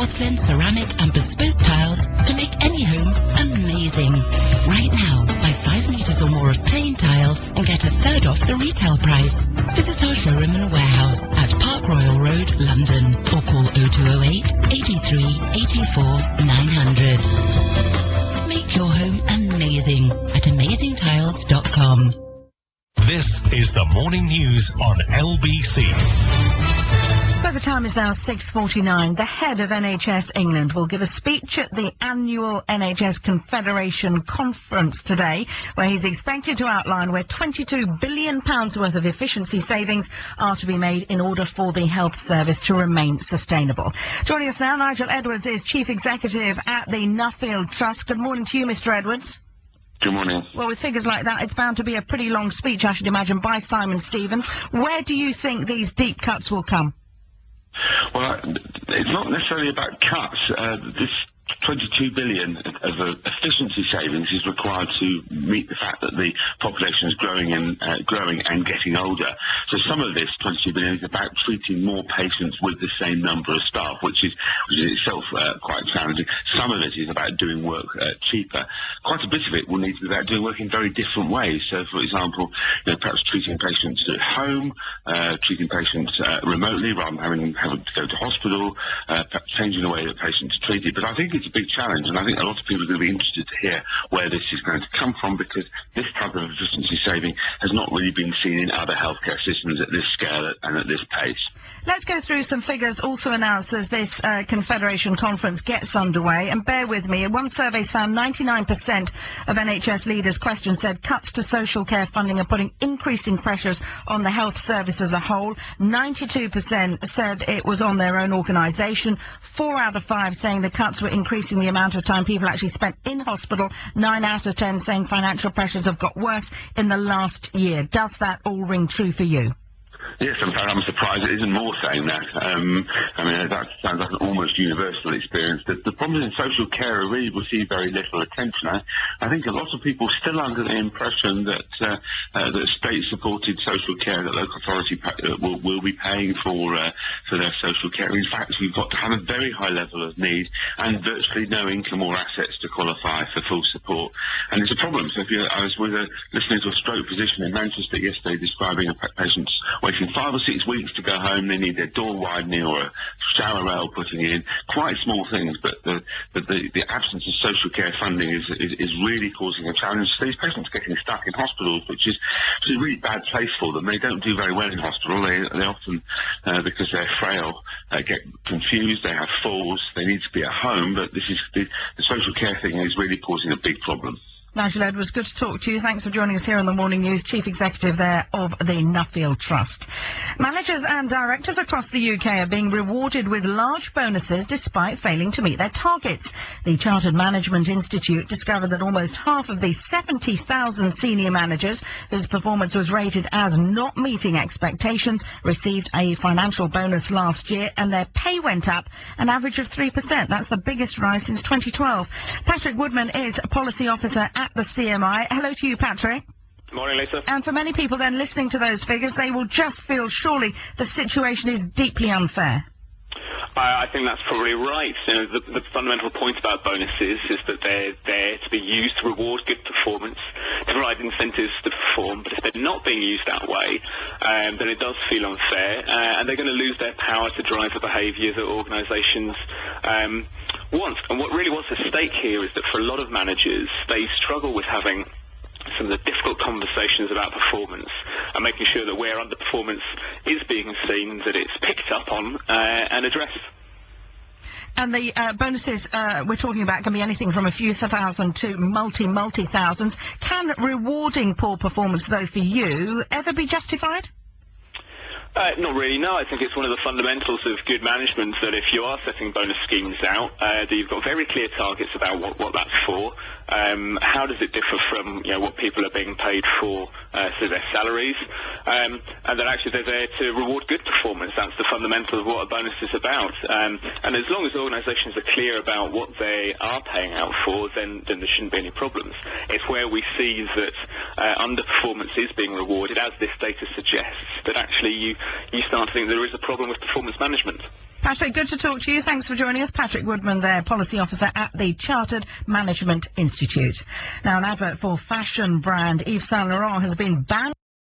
porcelain, ceramic and bespoke tiles to make any home amazing. Right now, buy 5 metres or more of plain tiles and get a third off the retail price. Visit our showroom and warehouse at Park Royal Road, London, or call 0208 83 84 900. Make your home amazing at amazingtiles.com. This is the morning news on LBC. Well, the time is now 6:49. The head of NHS England will give a speech at the annual NHS Confederation Conference today, where he's expected to outline where £22 billion worth of efficiency savings are to be made in order for the health service to remain sustainable. Joining us now, Nigel Edwards is Chief Executive at the Nuffield Trust. Good morning to you, Mr. Edwards. Good morning. Well, with figures like that, it's bound to be a pretty long speech, I should imagine, by Simon Stevens. Where do you think these deep cuts will come? Well, it's not necessarily about cuts. This 22 billion of efficiency savings is required to meet the fact that the population is growing and getting older. So some of this 22 billion is about treating more patients with the same number of staff, which is itself quite challenging. Some of it is about doing work cheaper. Quite a bit of it will need to be about doing work in very different ways. So, for example, perhaps treating patients at home, treating patients remotely rather than having to go to hospital, perhaps changing the way that patients are treated. But I think it's a big challenge, and I think a lot of people are going to be interested to hear where this is going to come from, because this type of efficiency saving has not really been seen in other healthcare systems at this scale and at this pace. Let's go through some figures also announced as this Confederation conference gets underway. And bear with me, one survey's found 99% of NHS leaders questioned said cuts to social care funding are putting increasing pressures on the health service as a whole. 92% said it was on their own organisation. 4 out of 5 saying the cuts were increasing the amount of time people actually spent in hospital. 9 out of 10 saying financial pressures have got worse in the last year. Does that all ring true for you? Yes, I'm surprised it isn't more saying that. That sounds like an almost universal experience. The problems in social care are really receive very little attention. I think a lot of people are still under the impression that state-supported social care, that local authority will be paying for their social care. In fact, we've got to have a very high level of need and virtually no income or assets to qualify for full support. And it's a problem. So I was listening to a stroke physician in Manchester yesterday describing a patient's waiting 5 or 6 weeks to go home. They need their door widening or a shower rail putting in. Quite small things, but the absence of social care funding is really causing a challenge. So these patients are getting stuck in hospitals, which is a really bad place for them. They don't do very well in hospital. They often, because they're frail, get confused. They have falls. They need to be at home. But the social care thing is really causing a big problem. Nigel Edwards, good to talk to you. Thanks for joining us here on the Morning News, Chief Executive there of the Nuffield Trust. Managers and directors across the UK are being rewarded with large bonuses despite failing to meet their targets. The Chartered Management Institute discovered that almost half of the 70,000 senior managers whose performance was rated as not meeting expectations received a financial bonus last year, and their pay went up an average of 3%. That's the biggest rise since 2012. Patrick Woodman is a policy officer at the CMI. Hello to you, Patrick. Morning, Lisa. And for many people then listening to those figures, they will just feel surely the situation is deeply unfair. I think that's probably right. The fundamental point about bonuses is that they're there to be used to reward good performance, to provide incentives to perform. But if they're not being used that way, then it does feel unfair, and they're going to lose their power to drive the behaviour that organisations want. And what really was at stake here is that for a lot of managers, they struggle with having some of the difficult conversations about performance and making sure that where underperformance is being seen, that it's picked up on and addressed. And the bonuses we're talking about can be anything from a few thousand to multi-thousands. Can rewarding poor performance, though, for you, ever be justified? Not really, no. I think it's one of the fundamentals of good management that if you are setting bonus schemes out, that you've got very clear targets about what that's for. How does it differ from what people are being paid for, so their salaries, and that actually they're there to reward good performance. That's the fundamental of what a bonus is about. And as long as organisations are clear about what they are paying out for, then there shouldn't be any problems. It's where we see that underperformance is being rewarded, as this data suggests, that actually you start to think there is a problem with performance management. Patrick, good to talk to you. Thanks for joining us. Patrick Woodman there, Policy Officer at the Chartered Management Institute. Now, an advert for fashion brand Yves Saint Laurent has been banned